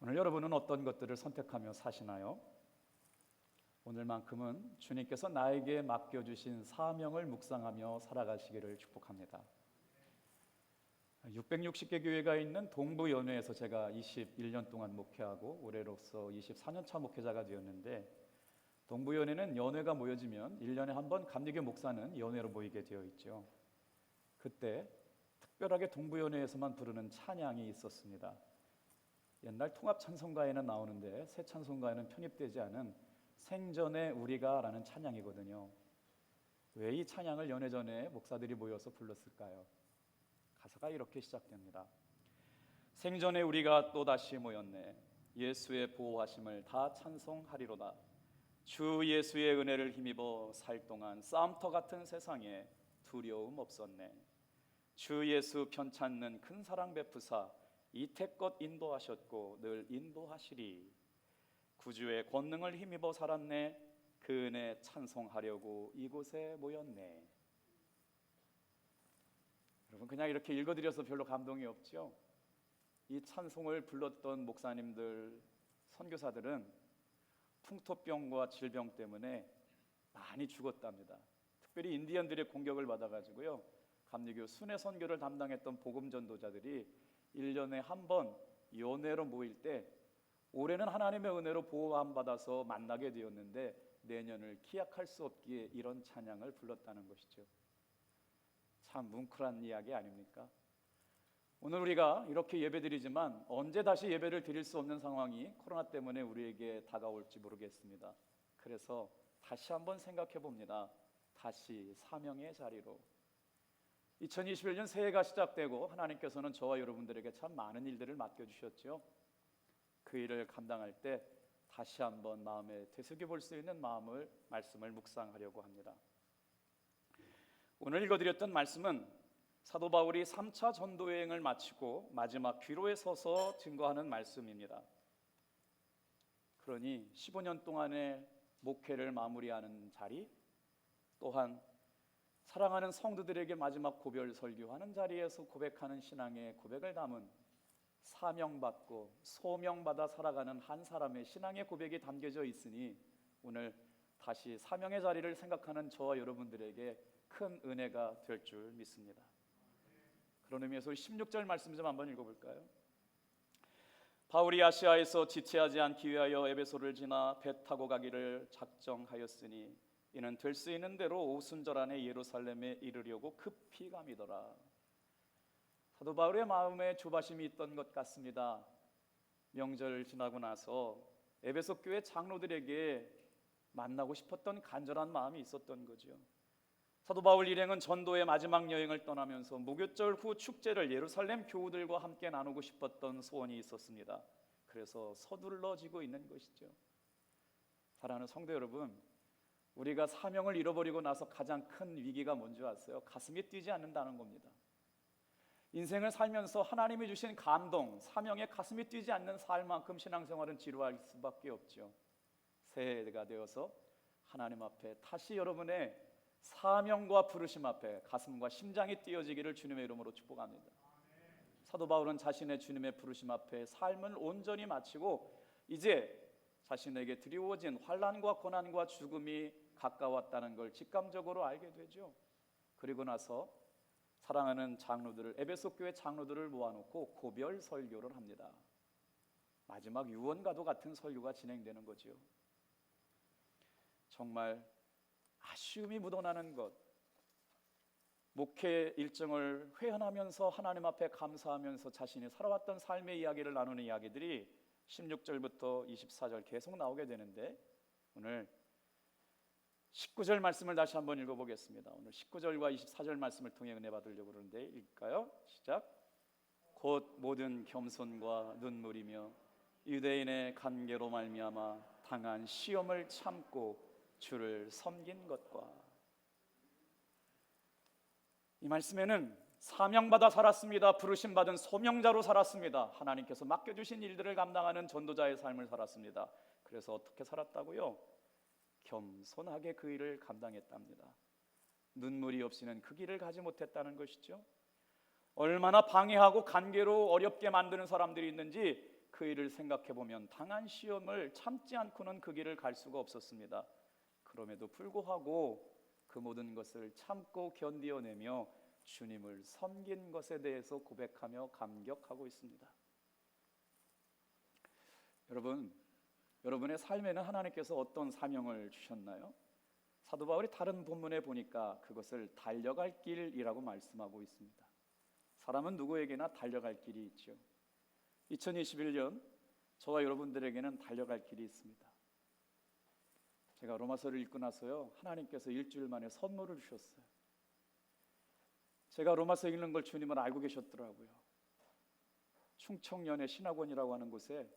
오늘 여러분은 어떤 것들을 선택하며 사시나요? 오늘만큼은 주님께서 나에게 맡겨주신 사명을 묵상하며 살아가시기를 축복합니다. 660개 교회가 있는 동부연회에서 제가 21년 동안 목회하고 올해로서 24년 차 목회자가 되었는데, 동부연회는 연회가 모여지면 1년에 한 번 감리교 목사는 연회로 모이게 되어 있죠. 그때 특별하게 동부연회에서만 부르는 찬양이 있었습니다. 옛날 통합찬송가에는 나오는데 새 찬송가에는 편입되지 않은 생전에 우리가 라는 찬양이거든요. 왜 이 찬양을 연회 전에 목사들이 모여서 불렀을까요? 가사가 이렇게 시작됩니다. 생전에 우리가 또다시 모였네. 예수의 보호하심을 다 찬송하리로다. 주 예수의 은혜를 힘입어 살 동안 쌈터 같은 세상에 두려움 없었네. 주 예수 편찮는 큰 사랑 베푸사 이태껏 인도하셨고 늘 인도하시리. 구주의 권능을 힘입어 살았네. 그 은혜 찬송하려고 이곳에 모였네. 여러분, 그냥 이렇게 읽어드려서 별로 감동이 없죠? 이 찬송을 불렀던 목사님들, 선교사들은 풍토병과 질병 때문에 많이 죽었답니다. 특별히 인디언들의 공격을 받아가지고요, 감리교 순회 선교를 담당했던 복음 전도자들이 1년에 한 번 연회로 모일 때, 올해는 하나님의 은혜로 보호함 받아서 만나게 되었는데 내년을 기약할 수 없기에 이런 찬양을 불렀다는 것이죠. 참 뭉클한 이야기 아닙니까? 오늘 우리가 이렇게 예배드리지만 언제 다시 예배를 드릴 수 없는 상황이 코로나 때문에 우리에게 다가올지 모르겠습니다. 그래서 다시 한번 생각해 봅니다. 다시 사명의 자리로. 2021년 새해가 시작되고 하나님께서는 저와 여러분들에게 참 많은 일들을 맡겨주셨죠. 그 일을 감당할 때 다시 한번 마음에 되새겨 볼 수 있는 말씀을 묵상하려고 합니다. 오늘 읽어드렸던 말씀은 사도 바울이 3차 전도 여행을 마치고 마지막 귀로에 서서 증거하는 말씀입니다. 그러니 15년 동안의 목회를 마무리하는 자리, 또한 사랑하는 성도들에게 마지막 고별 설교하는 자리에서 고백하는 신앙의 고백을 담은 사명받고 소명받아 살아가는 한 사람의 신앙의 고백이 담겨져 있으니 오늘 다시 사명의 자리를 생각하는 저와 여러분들에게 큰 은혜가 될 줄 믿습니다. 그런 의미에서 16절 말씀 좀 한번 읽어볼까요? 바울이 아시아에서 지체하지 않기 위하여 에베소를 지나 배 타고 가기를 작정하였으니 이는 될 수 있는 대로 오순절 안에 예루살렘에 이르려고 급히 감이더라. 사도 바울의 마음에 조바심이 있던 것 같습니다. 명절 지나고 나서 에베소 교회 장로들에게 만나고 싶었던 간절한 마음이 있었던 거죠. 사도 바울 일행은 전도의 마지막 여행을 떠나면서 무교절 후 축제를 예루살렘 교우들과 함께 나누고 싶었던 소원이 있었습니다. 그래서 서둘러지고 있는 것이죠. 사랑하는 성도 여러분, 우리가 사명을 잃어버리고 나서 가장 큰 위기가 뭔지 아세요? 가슴이 뛰지 않는다는 겁니다. 인생을 살면서 하나님이 주신 감동, 사명에 가슴이 뛰지 않는 삶만큼 신앙생활은 지루할 수밖에 없죠. 새해가 되어서 하나님 앞에 다시 여러분의 사명과 부르심 앞에 가슴과 심장이 뛰어지기를 주님의 이름으로 축복합니다. 사도 바울은 자신의 주님의 부르심 앞에 삶을 온전히 마치고 이제 자신에게 드리워진 환난과 고난과 죽음이 가까웠다는 걸 직감적으로 알게 되죠. 그리고 나서 사랑하는 장로들을, 에베소 교회 장로들을 모아놓고 고별 설교를 합니다. 마지막 유언과도 같은 설교가 진행되는 거죠. 정말 아쉬움이 묻어나는 것, 목회 일정을 회한하면서 하나님 앞에 감사하면서 자신이 살아왔던 삶의 이야기를 나누는 이야기들이 16절부터 24절 계속 나오게 되는데, 오늘 19절 말씀을 다시 한번 읽어보겠습니다. 오늘 19절과 24절 말씀을 통해 은혜 받으려고 그러는데 읽을까요? 시작. 곧 모든 겸손과 눈물이며 유대인의 관계로 말미암아 당한 시험을 참고 주를 섬긴 것과. 이 말씀에는 사명받아 살았습니다. 부르심받은 소명자로 살았습니다. 하나님께서 맡겨주신 일들을 감당하는 전도자의 삶을 살았습니다. 그래서 어떻게 살았다고요? 겸손하게 그 일을 감당했답니다. 눈물이 없이는 그 길을 가지 못했다는 것이죠. 얼마나 방해하고 관계로 어렵게 만드는 사람들이 있는지 그 일을 생각해 보면 당한 시험을 참지 않고는 그 길을 갈 수가 없었습니다. 그럼에도 불구하고 그 모든 것을 참고 견디어내며 주님을 섬긴 것에 대해서 고백하며 감격하고 있습니다. 여러분, 여러분의 삶에는 하나님께서 어떤 사명을 주셨나요? 사도 바울이 다른 본문에 보니까 그것을 달려갈 길이라고 말씀하고 있습니다. 사람은 누구에게나 달려갈 길이 있죠. 2021년 저와 여러분들에게는 달려갈 길이 있습니다. 제가 로마서를 읽고 나서요, 하나님께서 일주일 만에 선물을 주셨어요. 제가 로마서 읽는 걸 주님은 알고 계셨더라고요. 충청연의 신학원이라고 하는 곳에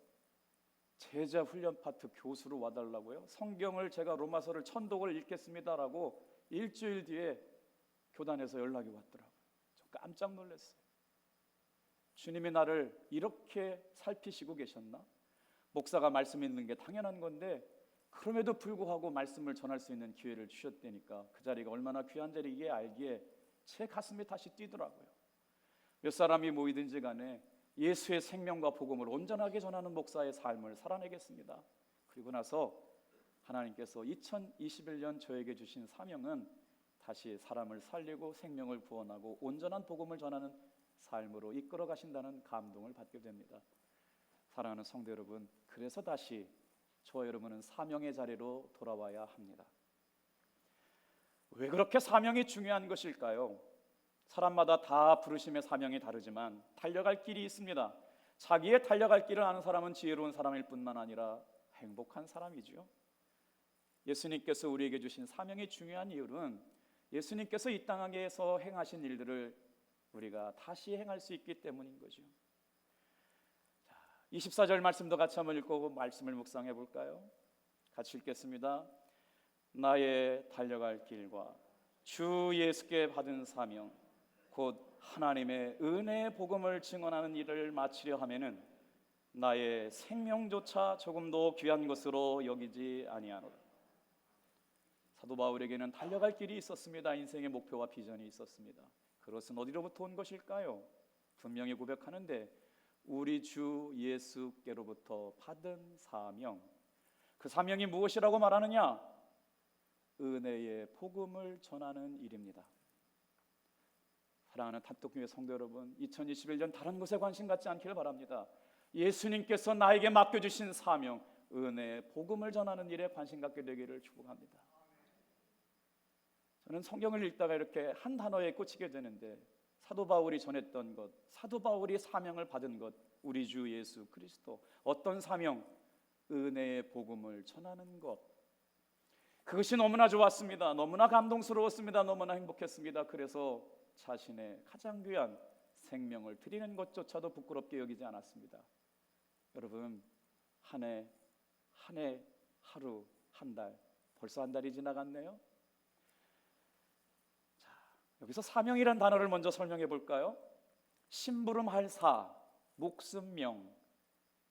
제자 훈련 파트 교수로 와달라고요. 성경을 제가 로마서를 천독을 읽겠습니다라고 일주일 뒤에 교단에서 연락이 왔더라고요. 저 깜짝 놀랐어요. 주님이 나를 이렇게 살피시고 계셨나? 목사가 말씀 있는 게 당연한 건데 그럼에도 불구하고 말씀을 전할 수 있는 기회를 주셨다니까 그 자리가 얼마나 귀한 자리이기에 알기에 제 가슴이 다시 뛰더라고요. 몇 사람이 모이든지 간에 예수의 생명과 복음을 온전하게 전하는 목사의 삶을 살아내겠습니다. 그리고 나서 하나님께서 2021년 저에게 주신 사명은 다시 사람을 살리고 생명을 구원하고 온전한 복음을 전하는 삶으로 이끌어 가신다는 감동을 받게 됩니다. 사랑하는 성도 여러분, 그래서 다시 저와 여러분은 사명의 자리로 돌아와야 합니다. 왜 그렇게 사명이 중요한 것일까요? 사람마다 다 부르심의 사명이 다르지만 달려갈 길이 있습니다. 자기의 달려갈 길을 아는 사람은 지혜로운 사람일 뿐만 아니라 행복한 사람이죠. 예수님께서 우리에게 주신 사명이 중요한 이유는 예수님께서 이 땅에서 행하신 일들을 우리가 다시 행할 수 있기 때문인 거죠. 24절 말씀도 같이 한번 읽고 말씀을 묵상해 볼까요? 같이 읽겠습니다. 나의 달려갈 길과 주 예수께 받은 사명 곧 하나님의 은혜의 복음을 증언하는 일을 마치려 하면은 나의 생명조차 조금도 귀한 것으로 여기지 아니하노라. 사도 바울에게는 달려갈 길이 있었습니다. 인생의 목표와 비전이 있었습니다. 그것은 어디로부터 온 것일까요? 분명히 고백하는데 우리 주 예수께로부터 받은 사명. 그 사명이 무엇이라고 말하느냐? 은혜의 복음을 전하는 일입니다. 사랑하는 탑독교회 성도 여러분, 2021년 다른 것에 관심 갖지 않기를 바랍니다. 예수님께서 나에게 맡겨주신 사명, 은혜의 복음을 전하는 일에 관심 갖게 되기를 축복합니다. 저는 성경을 읽다가 이렇게 한 단어에 꽂히게 되는데 사도 바울이 전했던 것, 사도 바울이 사명을 받은 것, 우리 주 예수 그리스도. 어떤 사명? 은혜의 복음을 전하는 것. 그것이 너무나 좋았습니다. 너무나 감동스러웠습니다. 너무나 행복했습니다. 그래서 자신의 가장 귀한 생명을 드리는 것조차도 부끄럽게 여기지 않았습니다. 여러분, 한 해, 하루, 한 달, 벌써 한 달이 지나갔네요. 여기서 사명이란 단어를 먼저 설명해 볼까요? 심부름할 사, 목숨명,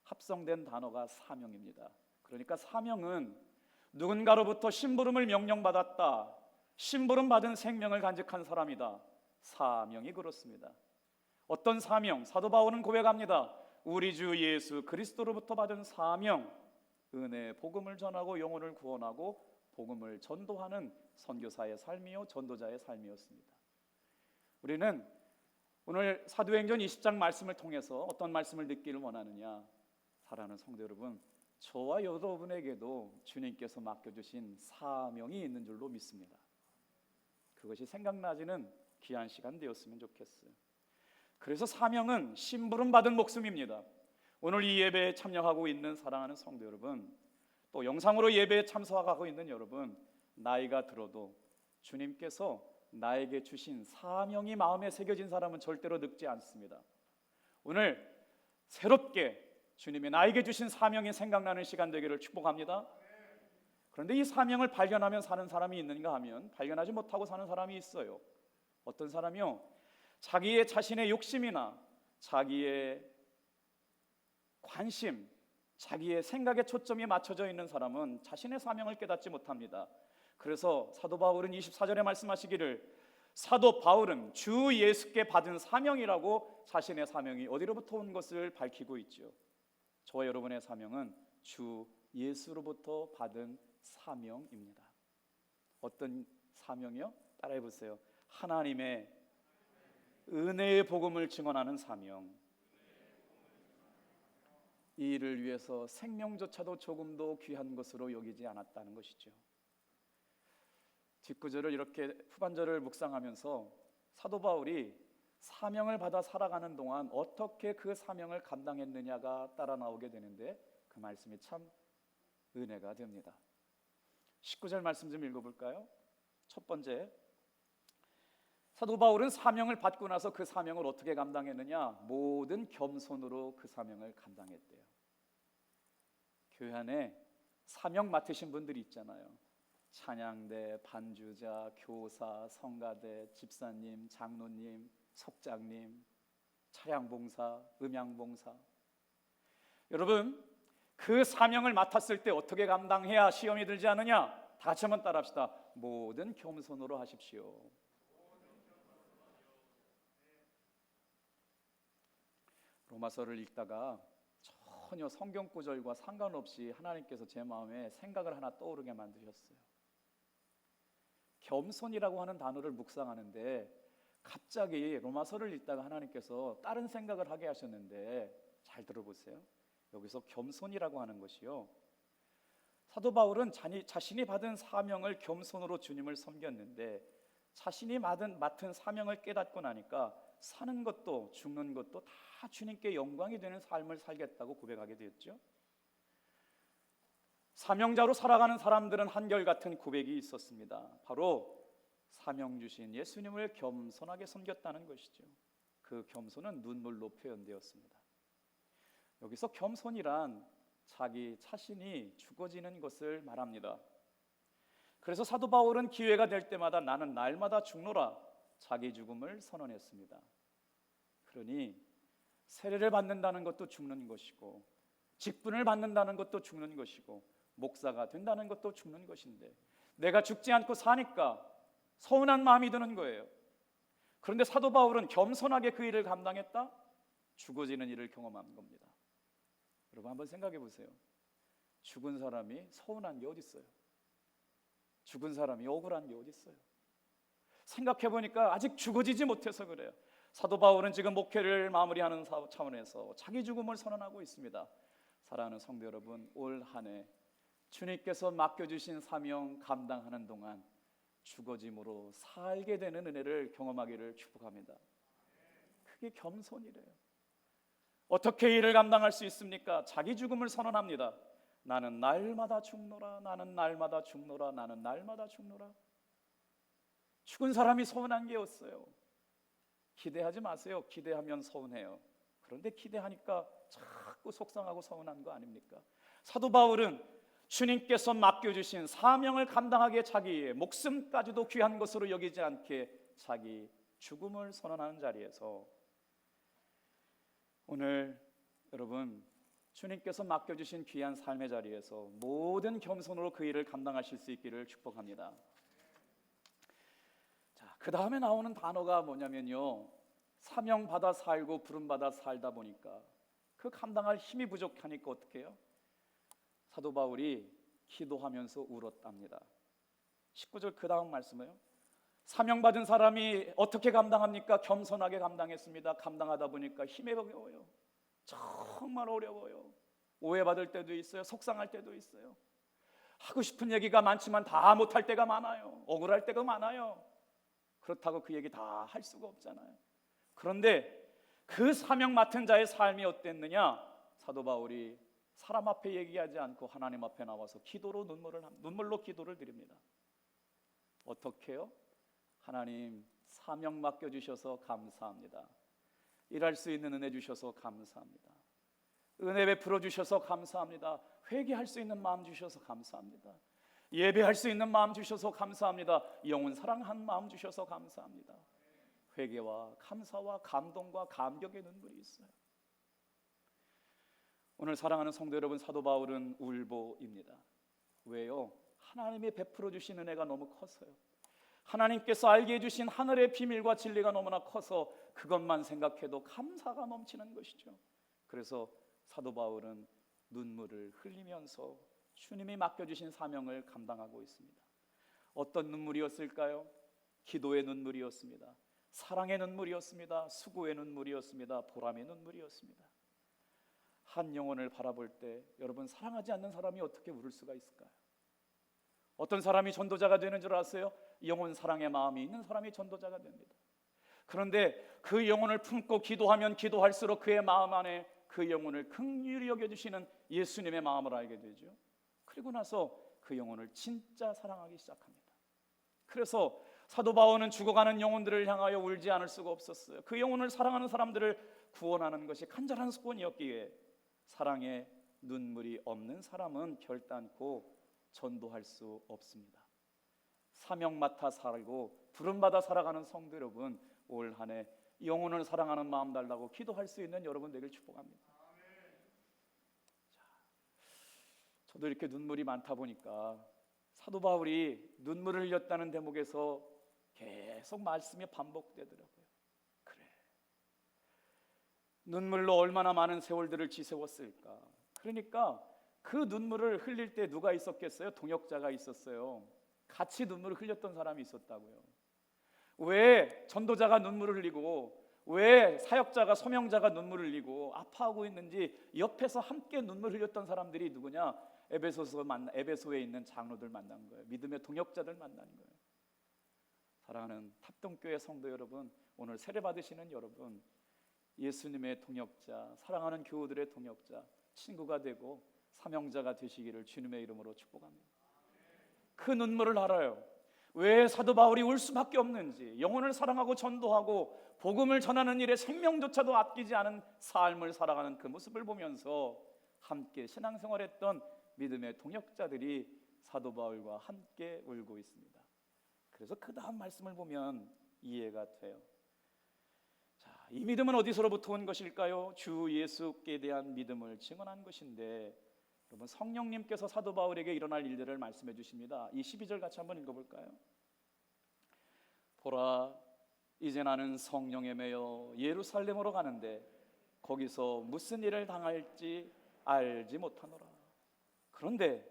합성된 단어가 사명입니다. 그러니까 사명은 누군가로부터 심부름을 명령받았다, 심부름 받은 생명을 간직한 사람이다. 사명이 그렇습니다. 어떤 사명? 사도 바울은 고백합니다. 우리 주 예수 그리스도로부터 받은 사명, 은혜의 복음을 전하고 영혼을 구원하고 복음을 전도하는 선교사의 삶이요 전도자의 삶이었습니다. 우리는 오늘 사도행전 20장 말씀을 통해서 어떤 말씀을 듣기를 원하느냐? 사랑하는 성도 여러분, 저와 여러분에게도 주님께서 맡겨주신 사명이 있는 줄로 믿습니다. 그것이 생각나지는 귀한 시간 되었으면 좋겠어요. 그래서 사명은 심부름 받은 목숨입니다. 오늘 이 예배에 참여하고 있는 사랑하는 성도 여러분, 또 영상으로 예배에 참석하고 있는 여러분, 나이가 들어도 주님께서 나에게 주신 사명이 마음에 새겨진 사람은 절대로 늙지 않습니다. 오늘 새롭게 주님이 나에게 주신 사명이 생각나는 시간 되기를 축복합니다. 그런데 이 사명을 발견하면 사는 사람이 있는가 하면 발견하지 못하고 사는 사람이 있어요. 어떤 사람이요? 자기의 자신의 욕심이나 자기의 관심, 자기의 생각에 초점이 맞춰져 있는 사람은 자신의 사명을 깨닫지 못합니다. 그래서 사도 바울은 24절에 말씀하시기를 사도 바울은 주 예수께 받은 사명이라고 자신의 사명이 어디로부터 온 것을 밝히고 있죠. 저와 여러분의 사명은 주 예수로부터 받은 사명입니다. 어떤 사명이요? 따라해 보세요. 하나님의 은혜의 복음을 증언하는 사명. 이 일을 위해서 생명조차도 조금도 귀한 것으로 여기지 않았다는 것이죠. 뒷구절을 이렇게 후반절을 묵상하면서 사도 바울이 사명을 받아 살아가는 동안 어떻게 그 사명을 감당했느냐가 따라 나오게 되는데 그 말씀이 참 은혜가 됩니다. 19절 말씀 좀 읽어볼까요? 첫 번째, 사도 바울은 사명을 받고 나서 그 사명을 어떻게 감당했느냐? 모든 겸손으로 그 사명을 감당했대요. 교회 안에 사명 맡으신 분들이 있잖아요. 찬양대, 반주자, 교사, 성가대, 집사님, 장로님, 속장님, 차량봉사, 음향봉사. 여러분, 그 사명을 맡았을 때 어떻게 감당해야 시험이 들지 않느냐? 다 같이 한번 따라합시다. 모든 겸손으로 하십시오. 로마서를 읽다가 전혀 성경 구절과 상관없이 하나님께서 제 마음에 생각을 하나 떠오르게 만드셨어요. 겸손이라고 하는 단어를 묵상하는데 갑자기 로마서를 읽다가 하나님께서 다른 생각을 하게 하셨는데 잘 들어보세요. 여기서 겸손이라고 하는 것이요, 사도 바울은 자신이 받은 사명을 겸손으로 주님을 섬겼는데 자신이 맡은 사명을 깨닫고 나니까 사는 것도 죽는 것도 다 주님께 영광이 되는 삶을 살겠다고 고백하게 되었죠. 사명자로 살아가는 사람들은 한결같은 고백이 있었습니다. 바로 사명 주신 예수님을 겸손하게 섬겼다는 것이죠. 그 겸손은 눈물로 표현되었습니다. 여기서 겸손이란 자기 자신이 죽어지는 것을 말합니다. 그래서 사도 바울은 기회가 될 때마다 나는 날마다 죽노라 자기 죽음을 선언했습니다. 그러니 세례를 받는다는 것도 죽는 것이고 직분을 받는다는 것도 죽는 것이고 목사가 된다는 것도 죽는 것인데 내가 죽지 않고 사니까 서운한 마음이 드는 거예요. 그런데 사도 바울은 겸손하게 그 일을 감당했다? 죽어지는 일을 경험한 겁니다. 여러분 한번 생각해 보세요. 죽은 사람이 서운한 게 어디 있어요? 죽은 사람이 억울한 게 어디 있어요? 생각해 보니까 아직 죽어지지 못해서 그래요. 사도 바울은 지금 목회를 마무리하는 차원에서 자기 죽음을 선언하고 있습니다. 사랑하는 성도 여러분, 올 한 해 주님께서 맡겨주신 사명 감당하는 동안 죽어짐으로 살게 되는 은혜를 경험하기를 축복합니다. 그게 겸손이래요. 어떻게 일을 감당할 수 있습니까? 자기 죽음을 선언합니다. 나는 날마다 죽노라, 나는 날마다 죽노라, 나는 날마다 죽노라. 죽은 사람이 서운한 게 없어요. 기대하지 마세요. 기대하면 서운해요. 그런데 기대하니까 자꾸 속상하고 서운한 거 아닙니까? 사도 바울은 주님께서 맡겨주신 사명을 감당하기에 자기의 목숨까지도 귀한 것으로 여기지 않게 자기 죽음을 선언하는 자리에서 오늘 여러분 주님께서 맡겨주신 귀한 삶의 자리에서 모든 겸손으로 그 일을 감당하실 수 있기를 축복합니다. 자, 그 다음에 나오는 단어가 뭐냐면요, 사명받아 살고 부름받아 살다 보니까 그 감당할 힘이 부족하니까 어떻게 해요? 사도 바울이 기도하면서 울었답니다. 19절 그 다음 말씀이에요. 사명받은 사람이 어떻게 감당합니까? 겸손하게 감당했습니다. 감당하다 보니까 힘이 어려워요. 정말 어려워요. 오해받을 때도 있어요. 속상할 때도 있어요. 하고 싶은 얘기가 많지만 다 못할 때가 많아요. 억울할 때가 많아요. 그렇다고 그 얘기 다 할 수가 없잖아요. 그런데 그 사명 맡은 자의 삶이 어땠느냐? 사도 바울이 사람 앞에 얘기하지 않고 하나님 앞에 나와서 눈물로 기도를 드립니다. 어떻게요? 하나님, 사명 맡겨주셔서 감사합니다. 일할 수 있는 은혜 주셔서 감사합니다. 은혜 베풀어 주셔서 감사합니다. 회개할 수 있는 마음 주셔서 감사합니다. 예배할 수 있는 마음 주셔서 감사합니다. 영혼 사랑한 마음 주셔서 감사합니다. 회개와 감사와 감동과 감격의 눈물이 있어요. 오늘 사랑하는 성도 여러분, 사도 바울은 울보입니다. 왜요? 하나님이 베풀어 주신 은혜가 너무 커서요. 하나님께서 알게 해주신 하늘의 비밀과 진리가 너무나 커서 그것만 생각해도 감사가 넘치는 것이죠. 그래서 사도 바울은 눈물을 흘리면서 주님이 맡겨주신 사명을 감당하고 있습니다. 어떤 눈물이었을까요? 기도의 눈물이었습니다. 사랑의 눈물이었습니다. 수고의 눈물이었습니다. 보람의 눈물이었습니다. 한 영혼을 바라볼 때 여러분, 사랑하지 않는 사람이 어떻게 울을 수가 있을까요? 어떤 사람이 전도자가 되는 줄 아세요? 영혼 사랑의 마음이 있는 사람이 전도자가 됩니다. 그런데 그 영혼을 품고 기도하면 기도할수록 그의 마음 안에 그 영혼을 긍휼히 여겨주시는 예수님의 마음을 알게 되죠. 그리고 나서 그 영혼을 진짜 사랑하기 시작합니다. 그래서 사도 바울은 죽어가는 영혼들을 향하여 울지 않을 수가 없었어요. 그 영혼을 사랑하는 사람들을 구원하는 것이 간절한 소원이었기에 사랑의 눈물이 없는 사람은 결단코 전도할 수 없습니다. 사명 맡아 살고 부름받아 살아가는 성도 여러분, 올 한 해 영혼을 사랑하는 마음 달라고 기도할 수 있는 여러분 되길 축복합니다. 저도 이렇게 눈물이 많다 보니까 사도 바울이 눈물을 흘렸다는 대목에서 계속 말씀이 반복되더라고요. 그래, 눈물로 얼마나 많은 세월들을 지새웠을까. 그러니까 그 눈물을 흘릴 때 누가 있었겠어요? 동역자가 있었어요. 같이 눈물을 흘렸던 사람이 있었다고요. 왜 전도자가 눈물을 흘리고, 왜 사역자가, 소명자가 눈물을 흘리고 아파하고 있는지 옆에서 함께 눈물 흘렸던 사람들이 누구냐? 에베소에 있는 장로들 만난 거예요. 믿음의 동역자들 만나는 거예요. 사랑하는 탑동교회 성도 여러분, 오늘 세례 받으시는 여러분, 예수님의 동역자, 사랑하는 교우들의 동역자, 친구가 되고 사명자가 되시기를 주님의 이름으로 축복합니다. 그 눈물을 알아요. 왜 사도 바울이 울 수밖에 없는지, 영혼을 사랑하고 전도하고 복음을 전하는 일에 생명조차도 아끼지 않은 삶을 살아가는 그 모습을 보면서 함께 신앙생활했던 믿음의 동역자들이 사도 바울과 함께 울고 있습니다. 그래서 그 다음 말씀을 보면 이해가 돼요. 자, 이 믿음은 어디서로부터 온 것일까요? 주 예수께 대한 믿음을 증언한 것인데, 여러분, 성령님께서 사도 바울에게 일어날 일들을 말씀해 주십니다. 이 12절 같이 한번 읽어볼까요? 보라, 이제 나는 성령에 매여 예루살렘으로 가는데 거기서 무슨 일을 당할지 알지 못하노라. 그런데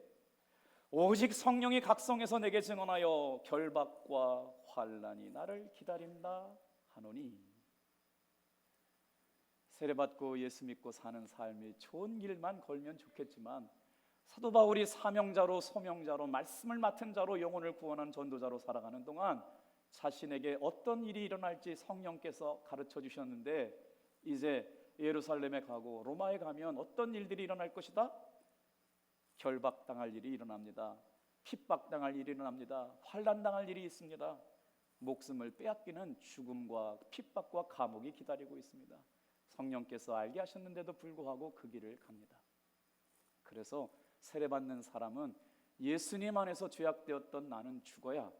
오직 성령이 각성해서 내게 증언하여 결박과 환난이 나를 기다린다 하노니. 세례받고 예수 믿고 사는 삶이 좋은 길만 걸면 좋겠지만, 사도 바울이 사명자로, 소명자로, 말씀을 맡은 자로, 영혼을 구원한 전도자로 살아가는 동안 자신에게 어떤 일이 일어날지 성령께서 가르쳐 주셨는데, 이제 예루살렘에 가고 로마에 가면 어떤 일들이 일어날 것이다? 결박당할 일이 일어납니다. 핍박당할 일이 일어납니다. 환난당할 일이 있습니다. 목숨을 빼앗기는 죽음과 핍박과 감옥이 기다리고 있습니다. 성령께서 알게 하셨는데도 불구하고 그 길을 갑니다. 그래서 세례받는 사람은 예수님 안에서 죄악되었던 나는 죽어야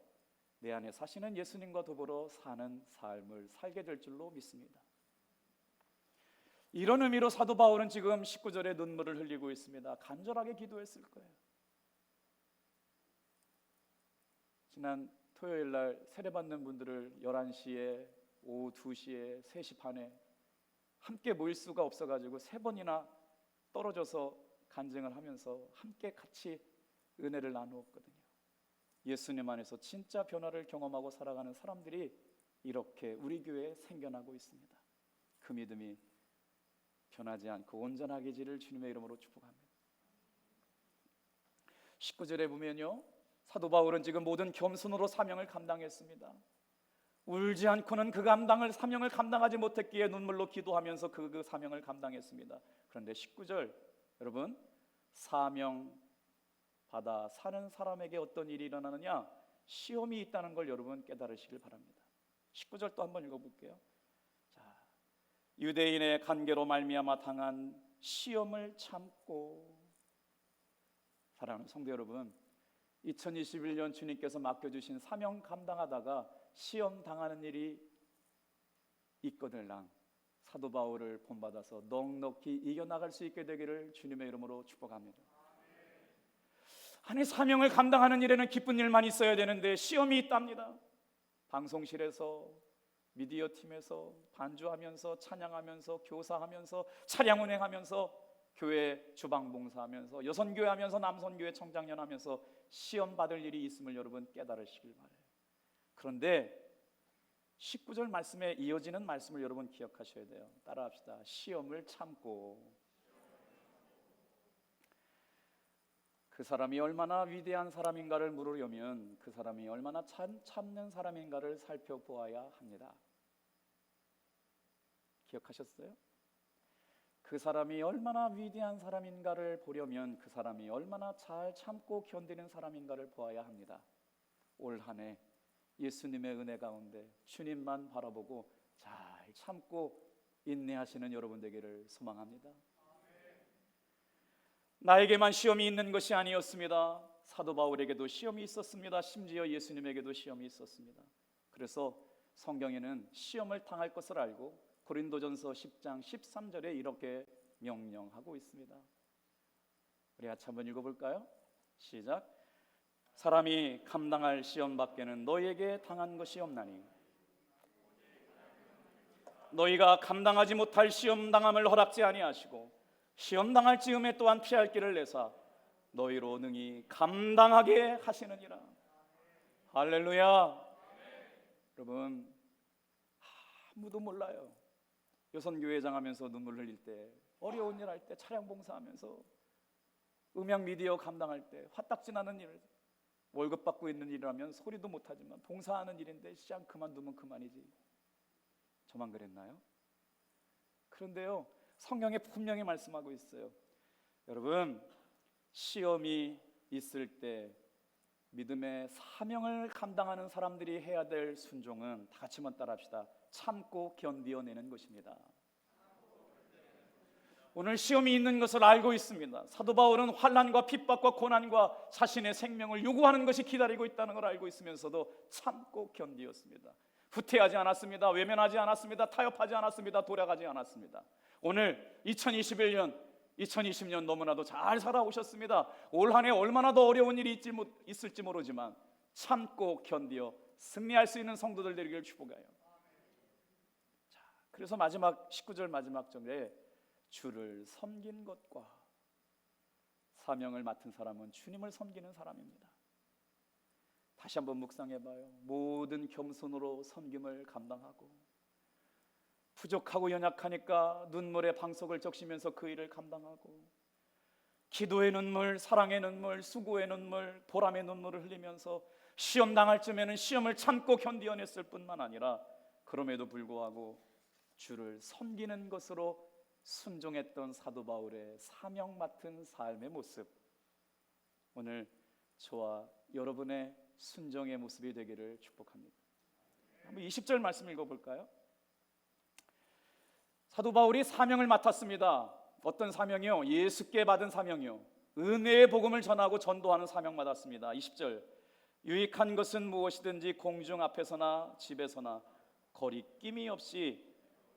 내 안에 사시는 예수님과 더불어 사는 삶을 살게 될 줄로 믿습니다. 이런 의미로 사도 바울은 지금 19절에 눈물을 흘리고 있습니다. 간절하게 기도했을 거예요. 지난 토요일 날 세례받는 분들을 11시에, 오후 2시에, 3시 반에 함께 모일 수가 없어가지고 3번이나 떨어져서 간증을 하면서 함께 같이 은혜를 나누었거든요. 예수님 안에서 진짜 변화를 경험하고 살아가는 사람들이 이렇게 우리 교회에 생겨나고 있습니다. 그 믿음이 변하지 않고 온전하게 지를 주님의 이름으로 축복합니다. 19절에 보면요, 사도 바울은 지금 모든 겸손으로 사명을 감당했습니다. 울지 않고는 그 사명을 감당하지 못했기에 눈물로 기도하면서 그 사명을 감당했습니다. 그런데 19절, 여러분, 사명 받아 사는 사람에게 어떤 일이 일어나느냐? 시험이 있다는 걸 여러분 깨달으시길 바랍니다. 19절 또 한번 읽어볼게요. 자, 유대인의 간계로 말미암아 당한 시험을 참고. 사랑하는 성도 여러분, 2021년 주님께서 맡겨주신 사명 감당하다가 시험 당하는 일이 있거들랑 사도 바울을 본받아서 넉넉히 이겨나갈 수 있게 되기를 주님의 이름으로 축복합니다. 아니, 사명을 감당하는 일에는 기쁜 일만 있어야 되는데 시험이 있답니다. 방송실에서, 미디어 팀에서 반주하면서, 찬양하면서, 교사하면서, 차량 운행하면서, 교회 주방 봉사하면서, 여선교회 하면서, 남선교회 청장년 하면서 시험 받을 일이 있음을 여러분 깨달으시길 바라요. 그런데 19절 말씀에 이어지는 말씀을 여러분 기억하셔야 돼요. 따라합시다. 시험을 참고. 그 사람이 얼마나 위대한 사람인가를 물으려면 그 사람이 얼마나 참는 사람인가를 살펴보아야 합니다. 기억하셨어요? 그 사람이 얼마나 위대한 사람인가를 보려면 그 사람이 얼마나 잘 참고 견디는 사람인가를 보아야 합니다. 올 한 해 예수님의 은혜 가운데 주님만 바라보고 잘 참고 인내하시는 여러분 되기를 소망합니다. 나에게만 시험이 있는 것이 아니었습니다. 사도 바울에게도 시험이 있었습니다. 심지어 예수님에게도 시험이 있었습니다. 그래서 성경에는 시험을 당할 것을 알고 고린도전서 10장 13절에 이렇게 명령하고 있습니다. 우리 같이 한번 읽어볼까요? 시작. 사람이 감당할 시험 밖에는 너희에게 당한 것이 없나니 너희가 감당하지 못할 시험 당함을 허락지 아니하시고 시험 당할 즈음에 또한 피할 길을 내사 너희로 능히 감당하게 하시느니라. 할렐루야. 여러분, 아무도 몰라요. 여선교회장 하면서 눈물 흘릴 때, 어려운 일 할 때, 차량 봉사하면서, 음향 미디어 감당할 때, 화딱지 나는 일, 월급 받고 있는 일이라면 소리도 못하지만 봉사하는 일인데 시장 그만두면 그만이지. 저만 그랬나요? 그런데요, 성경에 분명히 말씀하고 있어요. 여러분, 시험이 있을 때 믿음의 사명을 감당하는 사람들이 해야 될 순종은 다 같이 한번 따라합시다. 참고 견디어내는 것입니다. 오늘 시험이 있는 것을 알고 있습니다. 사도 바울은 환난과 핍박과 고난과 자신의 생명을 요구하는 것이 기다리고 있다는 걸 알고 있으면서도 참고 견디었습니다. 후퇴하지 않았습니다. 외면하지 않았습니다. 타협하지 않았습니다. 돌아가지 않았습니다. 오늘 2020년 너무나도 잘 살아오셨습니다. 올 한 해 얼마나 더 어려운 일이 있을지 모르지만 참고 견디어 승리할 수 있는 성도들 되기를 축복해요. 자, 그래서 마지막 19절 마지막 절에 주를 섬긴 것과 사명을 맡은 사람은 주님을 섬기는 사람입니다. 다시 한번 묵상해봐요. 모든 겸손으로 섬김을 감당하고 부족하고 연약하니까 눈물의 방석을 적시면서 그 일을 감당하고 기도의 눈물, 사랑의 눈물, 수고의 눈물, 보람의 눈물을 흘리면서 시험 당할 쯤에는 시험을 참고 견디어냈을 뿐만 아니라 그럼에도 불구하고 주를 섬기는 것으로 순종했던 사도 바울의 사명 맡은 삶의 모습, 오늘 저와 여러분의 순종의 모습이 되기를 축복합니다. 한번 20절 말씀 읽어볼까요? 사도 바울이 사명을 맡았습니다. 어떤 사명이요? 예수께 받은 사명이요, 은혜의 복음을 전하고 전도하는 사명 받았습니다. 20절, 유익한 것은 무엇이든지 공중 앞에서나 집에서나 거리낌이 없이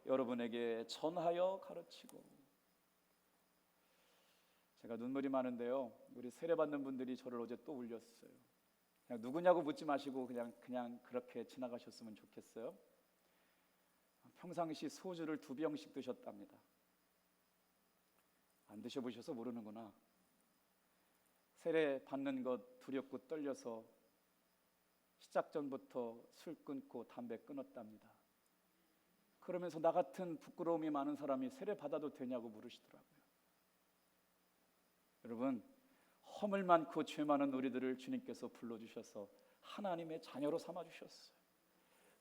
여러분에게 전하여 가르치고. 제가 눈물이 많은데요, 우리 세례받는 분들이 저를 어제 또 울렸어요. 그냥 누구냐고 묻지 마시고 그냥 그렇게 지나가셨으면 좋겠어요. 평상시 소주를 2병씩 드셨답니다. 안 드셔보셔서 모르는구나. 세례 받는 것 두렵고 떨려서 시작 전부터 술 끊고 담배 끊었답니다. 그러면서 나 같은 부끄러움이 많은 사람이 세례 받아도 되냐고 물으시더라고요. 여러분, 허물 많고 죄 많은 우리들을 주님께서 불러주셔서 하나님의 자녀로 삼아주셨어요.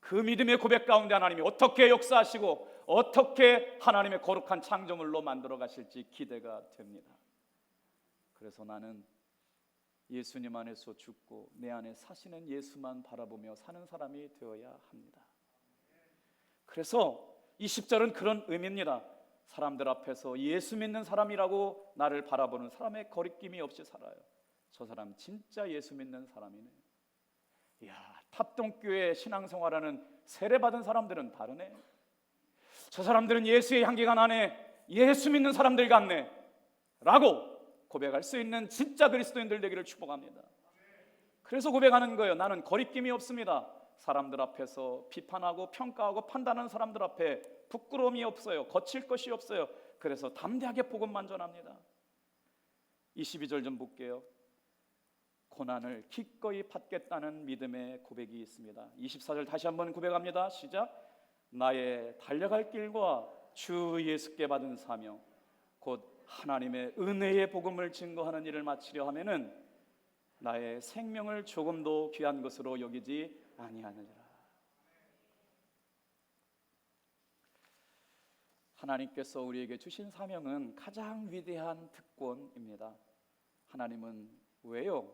그 믿음의 고백 가운데 하나님이 어떻게 역사하시고 어떻게 하나님의 거룩한 창조물로 만들어 가실지 기대가 됩니다. 그래서 나는 예수님 안에서 죽고 내 안에 사시는 예수만 바라보며 사는 사람이 되어야 합니다. 그래서 20절은 그런 의미입니다. 사람들 앞에서 예수 믿는 사람이라고 나를 바라보는 사람의 거리낌이 없이 살아요. 저 사람 진짜 예수 믿는 사람이네. 이야, 탑동교회 신앙생활하는 세례받은 사람들은 다르네. 저 사람들은 예수의 향기가 나네. 예수 믿는 사람들 같네 라고 고백할 수 있는 진짜 그리스도인들 되기를 축복합니다. 그래서 고백하는 거예요. 나는 거리낌이 없습니다. 사람들 앞에서 비판하고 평가하고 판단하는 사람들 앞에 부끄러움이 없어요. 거칠 것이 없어요. 그래서 담대하게 복음만 전합니다. 22절 좀 볼게요. 고난을 기꺼이 받겠다는 믿음의 고백이 있습니다. 24절 다시 한번 고백합니다. 시작. 나의 달려갈 길과 주 예수께 받은 사명 곧 하나님의 은혜의 복음을 증거하는 일을 마치려 하면은 나의 생명을 조금도 귀한 것으로 여기지 아니하느니라. 하나님께서 우리에게 주신 사명은 가장 위대한 특권입니다. 하나님은 왜요?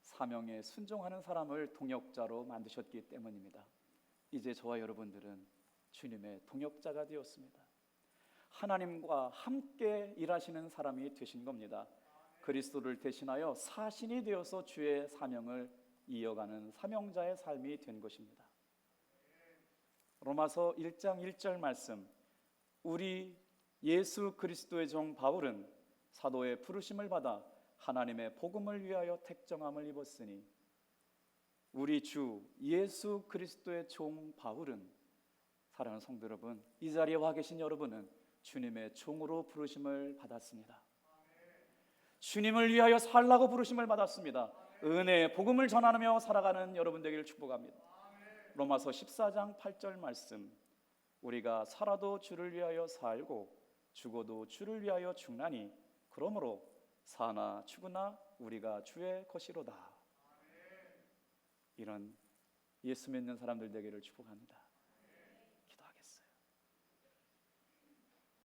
사명에 순종하는 사람을 동역자로 만드셨기 때문입니다. 이제 저와 여러분들은 주님의 동역자가 되었습니다. 하나님과 함께 일하시는 사람이 되신 겁니다. 그리스도를 대신하여 사신이 되어서 주의 사명을 이어가는 사명자의 삶이 된 것입니다. 로마서 1장 1절 말씀, 우리 예수 그리스도의 종 바울은 사도의 부르심을 받아 하나님의 복음을 위하여 택정함을 입었으니, 우리 주 예수 그리스도의 종 바울은, 사랑하는 성도 여러분, 이 자리에 와 계신 여러분은 주님의 종으로 부르심을 받았습니다. 주님을 위하여 살라고 부르심을 받았습니다. 은혜의 복음을 전하며 살아가는 여러분 되기를 축복합니다. 로마서 14장 8절 말씀, 우리가 살아도 주를 위하여 살고 죽어도 주를 위하여 죽나니 그러므로 사나 죽으나 우리가 주의 것이로다. 이런 예수 믿는 사람들 되기를 축복합니다.